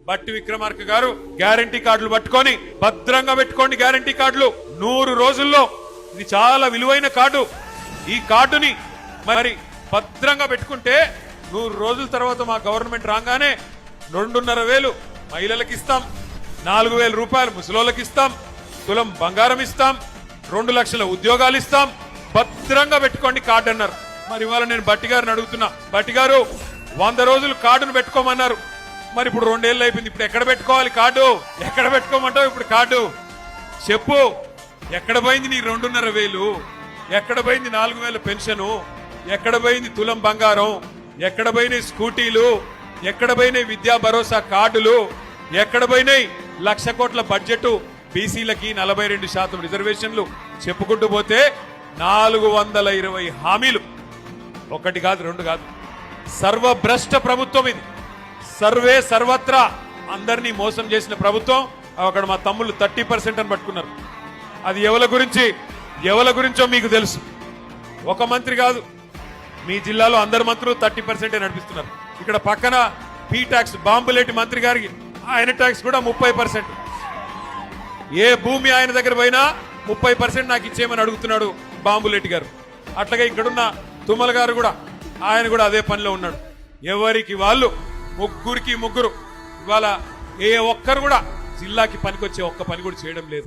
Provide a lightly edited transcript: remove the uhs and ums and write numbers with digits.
బట్టి విక్రమార్క గారు గ్యారంటీ కార్డులు పట్టుకొని భద్రంగా పెట్టుకోండి. గ్యారంటీ కార్డులు 100 రోజుల్లో, ఇది చాలా విలువైన కార్డు. ఈ కార్డుని మరి భద్రంగా పెట్టుకుంటే 100 రోజుల తర్వాత మా గవర్నమెంట్ రాగానే 2,500 మహిళలకు ఇస్తాం, 4,000 రూపాయలు ముసలోళ్ళకి ఇస్తాం, తులం బంగారం ఇస్తాం, 2 లక్షల ఉద్యోగాలు ఇస్తాం. భద్రంగా పెట్టుకోండి కార్డు అన్నారు. మరి ఇవాళ నేను బట్టి గారిని అడుగుతున్నా, బట్టి గారు 100 రోజులు కార్డును పెట్టుకోమన్నారు. మరి ఇప్పుడు 2 ఏళ్ళు అయిపోయింది. ఇప్పుడు ఎక్కడ పెట్టుకోవాలి కార్డు? ఎక్కడ పెట్టుకోమంటావు ఇప్పుడు కార్డు? చెప్పు. ఎక్కడ పోయింది నీ 2,500? ఎక్కడ పోయింది 4,000 పెన్షను? ఎక్కడ పోయింది తులం బంగారం? ఎక్కడ పోయినాయి స్కూటీలు? ఎక్కడ పోయినాయి విద్యా భరోసా కార్డులు? ఎక్కడ పోయినాయి 1,00,000 కోట్ల బడ్జెట్, బీసీలకి 42% రిజర్వేషన్లు? చెప్పుకుంటూ పోతే 420 హామీలు. 1 కాదు 2 కాదు. సర్వభ్రష్ట ప్రభుత్వం ఇది. సర్వే సర్వత్రా అందరినీ మోసం చేసిన ప్రభుత్వం. అక్కడ మా తమ్ముళ్ళు 30% అని పట్టుకున్నారు. అది ఎవరి గురించో మీకు తెలుసు. ఒక మంత్రి కాదు, మీ జిల్లాలో అందరు మంత్రులు 30% నడిపిస్తున్నారు. ఇక్కడ పక్కన పీ ట్యాక్స్ బాంబులేటి మంత్రి గారికి ఆయన ట్యాక్స్ కూడా 30%. ఏ భూమి ఆయన దగ్గర పోయినా 30% నాకు ఇచ్చేయమని అడుగుతున్నాడు బాంబులేటి గారు. అట్లాగే ఇక్కడున్న తుమ్మల గారు కూడా, ఆయన కూడా అదే పనిలో ఉన్నాడు. ఎవరికి వాళ్ళు ముగ్గురు ఇవాళ ఏ ఒక్కరు కూడా జిల్లాకి పనికొచ్చే ఒక్క పని కూడా చేయడం లేదు.